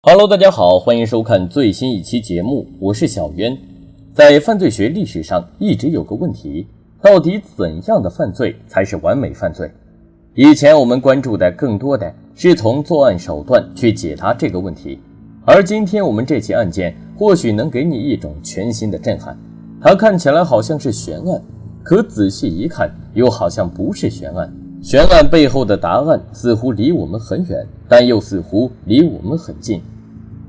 Hello， 大家好，欢迎收看最新一期节目，我是小渊。在犯罪学历史上一直有个问题，到底怎样的犯罪才是完美犯罪？以前我们关注的更多的是从作案手段去解答这个问题，而今天我们这起案件或许能给你一种全新的震撼。它看起来好像是悬案，可仔细一看又好像不是悬案。悬案背后的答案似乎离我们很远，但又似乎离我们很近。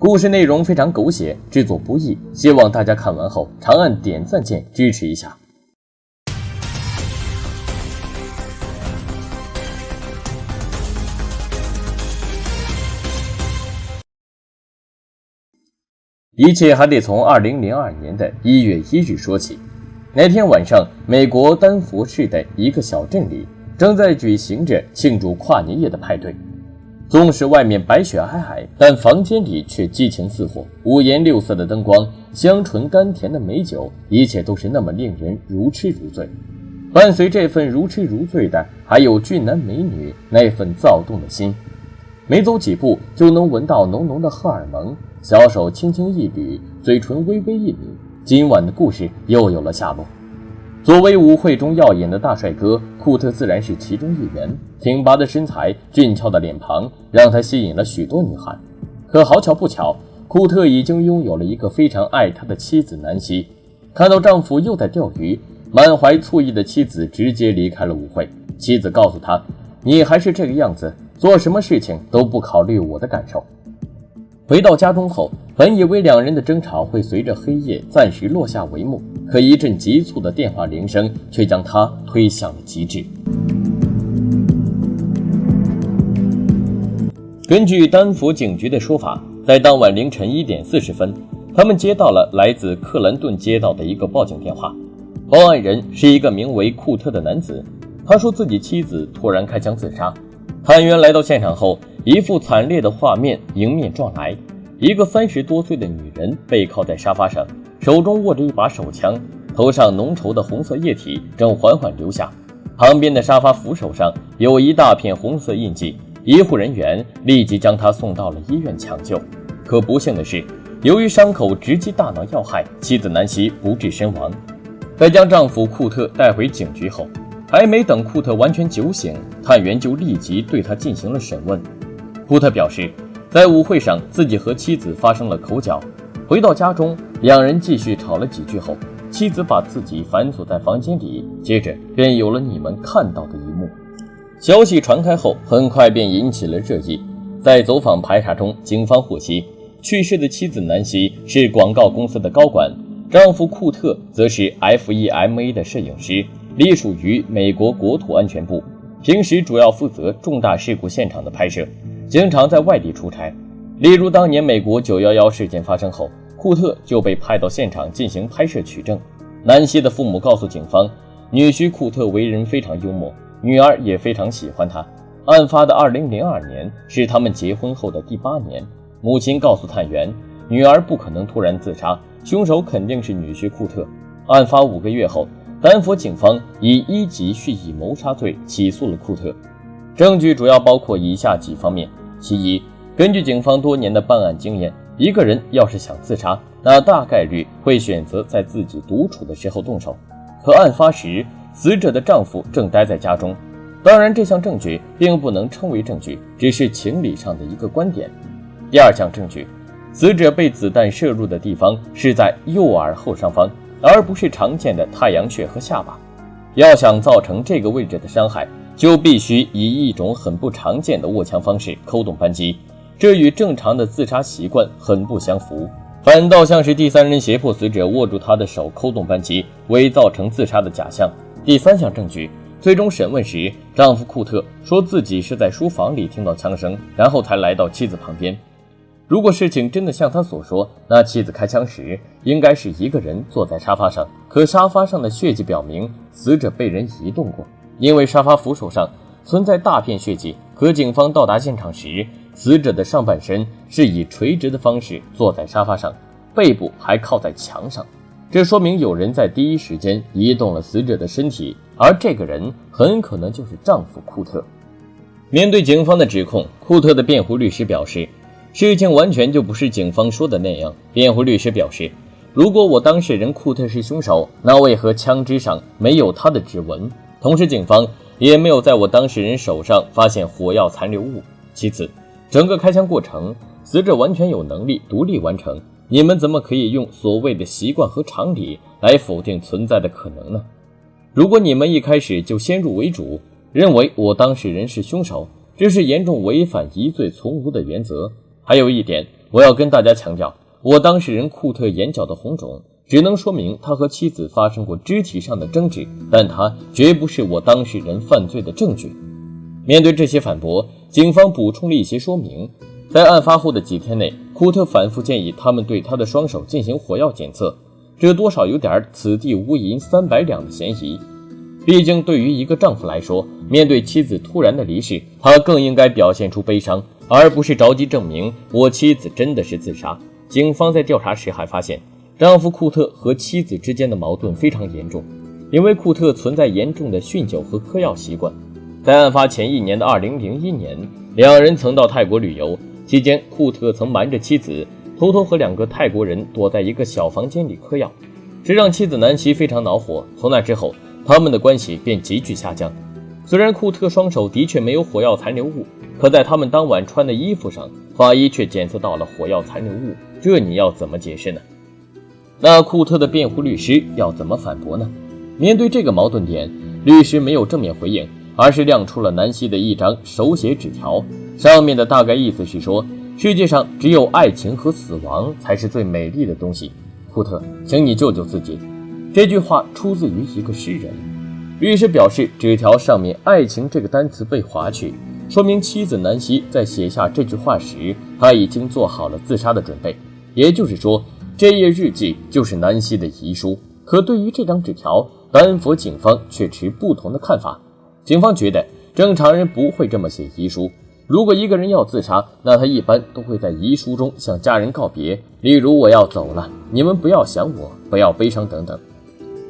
故事内容非常狗血，制作不易，希望大家看完后长按点赞键支持一下。一切还得从2002年的1月1日说起。那天晚上，美国丹佛市的一个小镇里正在举行着庆祝跨年夜的派对。纵使外面白雪皑皑，但房间里却激情似火，五颜六色的灯光，香醇甘甜的美酒，一切都是那么令人如痴如醉。伴随这份如痴如醉的，还有俊男美女那份躁动的心。没走几步就能闻到浓浓的荷尔蒙，小手轻轻一捋，嘴唇微微一抿，今晚的故事又有了下落。作为舞会中耀眼的大帅哥，库特自然是其中一员。挺拔的身材，俊俏的脸庞，让他吸引了许多女孩。可好巧不巧，库特已经拥有了一个非常爱他的妻子南希。看到丈夫又在钓鱼，满怀醋意的妻子直接离开了舞会。妻子告诉他：“你还是这个样子，做什么事情都不考虑我的感受。”回到家中后，本以为两人的争吵会随着黑夜暂时落下帷幕，可一阵急促的电话铃声却将他推向了极致。根据丹佛警局的说法，在当晚凌晨1点40分，他们接到了来自克兰顿街道的一个报警电话。报案人是一个名为库特的男子，他说自己妻子突然开枪自杀。探员来到现场后，一副惨烈的画面迎面撞来，一个30多岁的女人背靠在沙发上，手中握着一把手枪，头上浓稠的红色液体正缓缓流下，旁边的沙发扶手上有一大片红色印记。医护人员立即将她送到了医院抢救，可不幸的是，由于伤口直击大脑要害，妻子南希不治身亡。在将丈夫库特带回警局后，还没等库特完全酒醒，探员就立即对他进行了审问。库特表示，在舞会上自己和妻子发生了口角，回到家中，两人继续吵了几句后，妻子把自己反锁在房间里，接着便有了你们看到的一幕。消息传开后，很快便引起了热议。在走访排查中，警方获悉，去世的妻子南希是广告公司的高管，丈夫库特则是 FEMA 的摄影师，隶属于美国国土安全部，平时主要负责重大事故现场的拍摄，经常在外地出差。例如当年美国911事件发生后，库特就被派到现场进行拍摄取证。南希的父母告诉警方，女婿库特为人非常幽默，女儿也非常喜欢他。案发的2002年是他们结婚后的第8年。母亲告诉探员，女儿不可能突然自杀，凶手肯定是女婿库特。案发5个月后，丹佛警方以1级蓄意谋杀罪起诉了库特。证据主要包括以下几方面：其一，根据警方多年的办案经验，一个人要是想自杀，那大概率会选择在自己独处的时候动手。可案发时，死者的丈夫正待在家中，当然这项证据并不能称为证据，只是情理上的一个观点。第二项证据，死者被子弹射入的地方是在右耳后上方，而不是常见的太阳穴和下巴。要想造成这个位置的伤害，就必须以一种很不常见的握枪方式扣动扳机，这与正常的自杀习惯很不相符，反倒像是第三人胁迫死者握住他的手扣动扳机，伪造成自杀的假象。第三项证据，最终审问时，丈夫库特说自己是在书房里听到枪声，然后才来到妻子旁边。如果事情真的像他所说，那妻子开枪时应该是一个人坐在沙发上，可沙发上的血迹表明死者被人移动过，因为沙发扶手上存在大片血迹，可警方到达现场时，死者的上半身是以垂直的方式坐在沙发上，背部还靠在墙上，这说明有人在第一时间移动了死者的身体，而这个人很可能就是丈夫库特。面对警方的指控，库特的辩护律师表示，事情完全就不是警方说的那样。辩护律师表示，如果我当事人库特是凶手，那为何枪支上没有他的指纹？同时警方也没有在我当事人手上发现火药残留物。其次，整个开枪过程死者完全有能力独立完成，你们怎么可以用所谓的习惯和常理来否定存在的可能呢？如果你们一开始就先入为主，认为我当事人是凶手，这是严重违反疑罪从无的原则。还有一点，我要跟大家强调，我当事人库特眼角的红肿只能说明他和妻子发生过肢体上的争执，但他绝不是我当事人犯罪的证据。面对这些反驳，警方补充了一些说明。在案发后的几天内，库特反复建议他们对他的双手进行火药检测，这多少有点此地无银300两的嫌疑。毕竟对于一个丈夫来说，面对妻子突然的离世，他更应该表现出悲伤，而不是着急证明我妻子真的是自杀。警方在调查时还发现，丈夫库特和妻子之间的矛盾非常严重，因为库特存在严重的酗酒和嗑药习惯。在案发前一年的2001年，两人曾到泰国旅游，期间库特曾瞒着妻子，偷偷和2个泰国人躲在一个小房间里嗑药，这让妻子南希非常恼火。从那之后，他们的关系便急剧下降。虽然库特双手的确没有火药残留物，可在他们当晚穿的衣服上，法医却检测到了火药残留物，这你要怎么解释呢？那库特的辩护律师要怎么反驳呢？面对这个矛盾点，律师没有正面回应，而是亮出了南希的一张手写纸条，上面的大概意思是说，世界上只有爱情和死亡才是最美丽的东西，库特，请你救救自己。这句话出自于一个诗人。律师表示，纸条上面爱情这个单词被划去，说明妻子南希在写下这句话时，她已经做好了自杀的准备，也就是说，这页日记就是南希的遗书。可对于这张纸条，丹佛警方却持不同的看法。警方觉得正常人不会这么写遗书，如果一个人要自杀，那他一般都会在遗书中向家人告别，例如我要走了，你们不要想我，不要悲伤等等。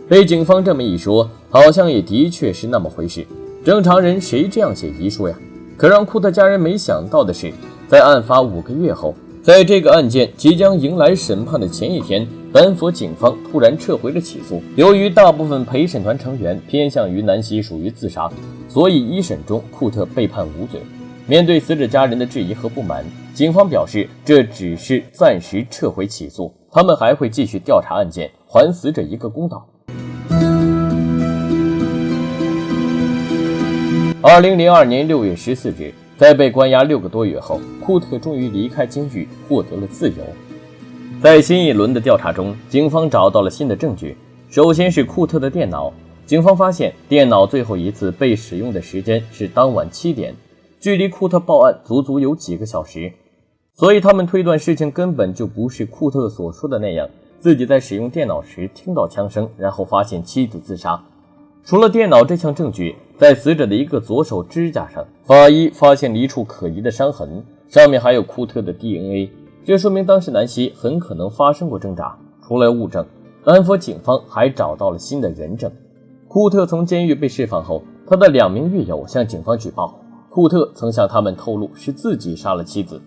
被警方这么一说，好像也的确是那么回事，正常人谁这样写遗书呀？可让库特家人没想到的是，在案发5个月后，在这个案件即将迎来审判的前一天，丹佛警方突然撤回了起诉。由于大部分陪审团成员偏向于南希属于自杀，所以一审中库特被判无罪。面对死者家人的质疑和不满，警方表示这只是暂时撤回起诉，他们还会继续调查案件，还死者一个公道。2002年6月14日，在被关押6个多月后，库特终于离开监狱，获得了自由。在新一轮的调查中，警方找到了新的证据。首先是库特的电脑，警方发现电脑最后一次被使用的时间是当晚7点，距离库特报案足足有几个小时，所以他们推断事情根本就不是库特所说的那样，自己在使用电脑时听到枪声，然后发现妻子自杀。除了电脑这项证据，在死者的一个左手指甲上，法医发现了一处可疑的伤痕，上面还有库特的 DNA， 这说明当时南希很可能发生过挣扎。除了物证，丹佛警方还找到了新的人证。库特从监狱被释放后，他的2名狱友向警方举报，库特曾向他们透露是自己杀了妻子。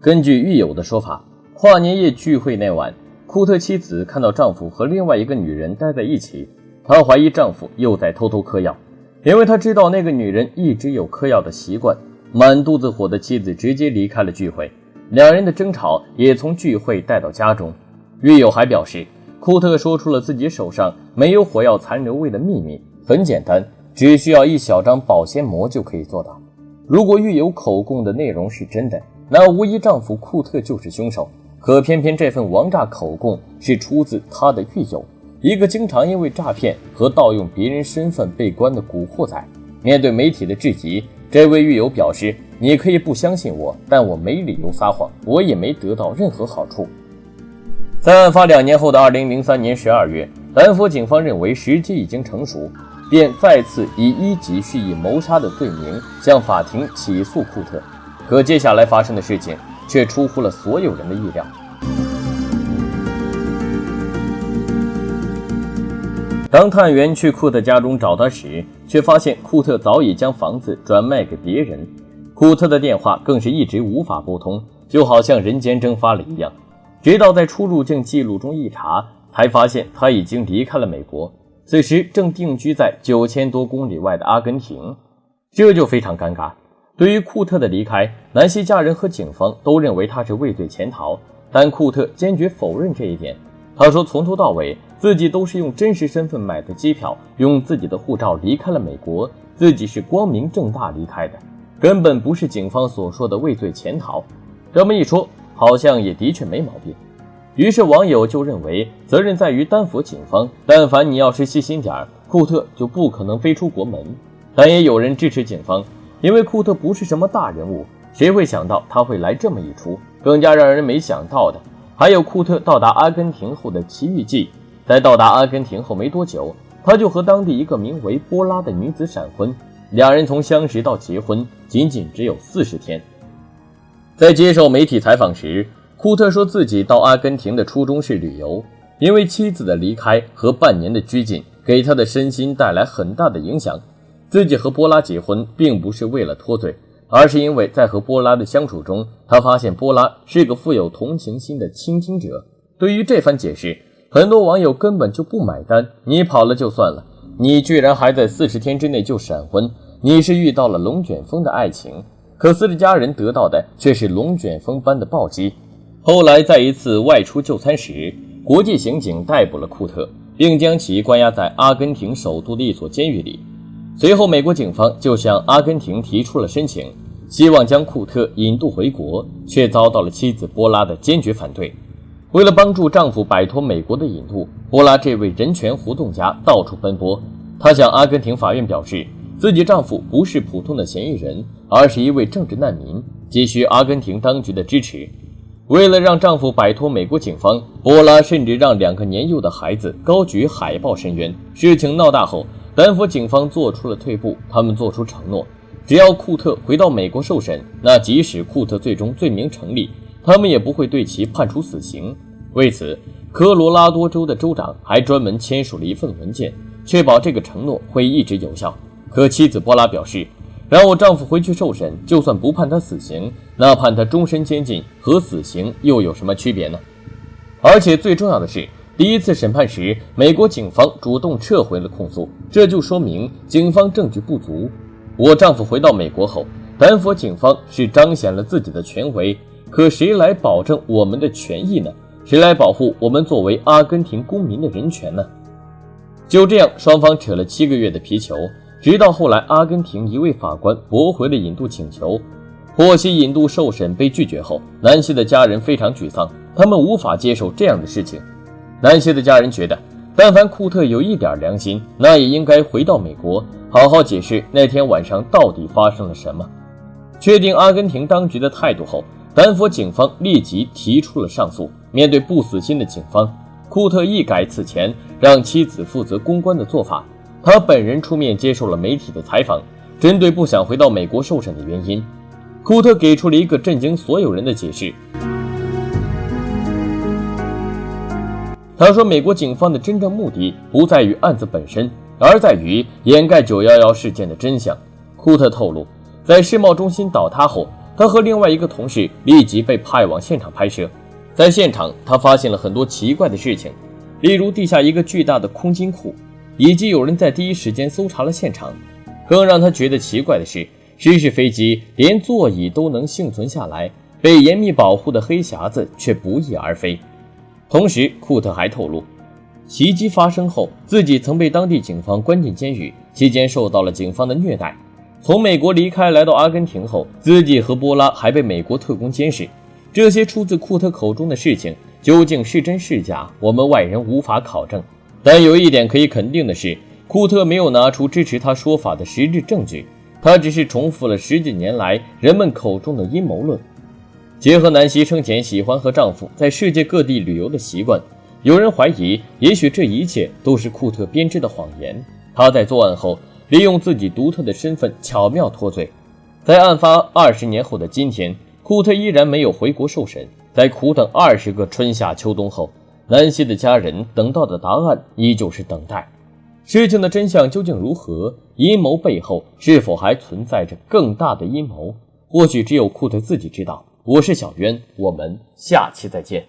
根据狱友的说法，跨年夜聚会那晚，库特妻子看到丈夫和另外一个女人待在一起，她怀疑丈夫又在偷偷嗑药，因为她知道那个女人一直有嗑药的习惯。满肚子火的妻子直接离开了聚会，两人的争吵也从聚会带到家中。狱友还表示，库特说出了自己手上没有火药残留味的秘密，很简单，只需要1小张保鲜膜就可以做到。如果狱友口供的内容是真的，那无疑丈夫库特就是凶手。可偏偏这份王诈口供是出自他的狱友，一个经常因为诈骗和盗用别人身份被关的古惑仔。面对媒体的质疑，这位狱友表示，你可以不相信我，但我没理由撒谎，我也没得到任何好处。在案发2年后的2003年12月，丹佛警方认为时机已经成熟，便再次以1级蓄意谋杀的罪名向法庭起诉库特。可接下来发生的事情却出乎了所有人的意料。当探员去库特家中找他时，却发现库特早已将房子转卖给别人，库特的电话更是一直无法拨通，就好像人间蒸发了一样。直到在出入境记录中一查，才发现他已经离开了美国，此时正定居在9000多公里外的阿根廷。这就非常尴尬。对于库特的离开，南希家人和警方都认为他是畏罪潜逃，但库特坚决否认这一点。他说从头到尾自己都是用真实身份买的机票，用自己的护照离开了美国，自己是光明正大离开的，根本不是警方所说的畏罪潜逃。这么一说，好像也的确没毛病。于是网友就认为责任在于丹佛警方，但凡你要是细心点，库特就不可能飞出国门。但也有人支持警方，因为库特不是什么大人物，谁会想到他会来这么一出？更加让人没想到的还有库特到达阿根廷后的奇遇记。在到达阿根廷后没多久，他就和当地一个名为波拉的女子闪婚，两人从相识到结婚仅仅只有40天。在接受媒体采访时，库特说自己到阿根廷的初衷是旅游，因为妻子的离开和半年的拘禁给他的身心带来很大的影响。自己和波拉结婚并不是为了脱罪，而是因为在和波拉的相处中，他发现波拉是个富有同情心的倾听者。对于这番解释，很多网友根本就不买单。你跑了就算了，你居然还在40天之内就闪婚，你是遇到了龙卷风的爱情。可斯的家人得到的却是龙卷风般的暴击。后来在一次外出就餐时，国际刑警逮捕了库特，并将其关押在阿根廷首都的一所监狱里。随后美国警方就向阿根廷提出了申请，希望将库特引渡回国，却遭到了妻子波拉的坚决反对。为了帮助丈夫摆脱美国的引渡，波拉这位人权活动家到处奔波。她向阿根廷法院表示，自己丈夫不是普通的嫌疑人，而是一位政治难民，急需阿根廷当局的支持。为了让丈夫摆脱美国警方，波拉甚至让2个年幼的孩子高举海报申冤。事情闹大后，丹佛警方做出了退步，他们做出承诺，只要库特回到美国受审，那即使库特最终罪名成立，他们也不会对其判处死刑。为此，科罗拉多州的州长还专门签署了一份文件，确保这个承诺会一直有效。可妻子波拉表示，让我丈夫回去受审，就算不判他死刑，那判他终身监禁和死刑又有什么区别呢？而且最重要的是，第一次审判时，美国警方主动撤回了控诉，这就说明警方证据不足。我丈夫回到美国后，丹佛警方是彰显了自己的权威，可谁来保证我们的权益呢？谁来保护我们作为阿根廷公民的人权呢？就这样，双方扯了7个月的皮球，直到后来阿根廷一位法官驳回了引渡请求。获悉引渡受审被拒绝后，南希的家人非常沮丧，他们无法接受这样的事情。南希的家人觉得，但凡库特有一点良心，那也应该回到美国，好好解释那天晚上到底发生了什么。确定阿根廷当局的态度后，丹佛警方立即提出了上诉。面对不死心的警方，库特一改此前让妻子负责公关的做法，他本人出面接受了媒体的采访，针对不想回到美国受审的原因，库特给出了一个震惊所有人的解释。他说，美国警方的真正目的不在于案子本身，而在于掩盖911事件的真相。库特透露，在世贸中心倒塌后，他和另外一个同事立即被派往现场拍摄。在现场，他发现了很多奇怪的事情，例如地下一个巨大的空金库，以及有人在第一时间搜查了现场。更让他觉得奇怪的是，失事飞机连座椅都能幸存下来，被严密保护的黑匣子却不翼而飞。同时，库特还透露，袭击发生后，自己曾被当地警方关进监狱，期间受到了警方的虐待。从美国离开来到阿根廷后，自己和波拉还被美国特工监视。这些出自库特口中的事情究竟是真是假，我们外人无法考证。但有一点可以肯定的是，库特没有拿出支持他说法的实质证据，他只是重复了10几年来人们口中的阴谋论。结合南希生前喜欢和丈夫在世界各地旅游的习惯，有人怀疑，也许这一切都是库特编织的谎言。他在作案后，利用自己独特的身份巧妙脱罪。在案发20年后的今天，库特依然没有回国受审。在苦等20个春夏秋冬后，南希的家人等到的答案依旧是等待。事情的真相究竟如何？阴谋背后是否还存在着更大的阴谋？或许只有库特自己知道。我是小渊，我们下期再见。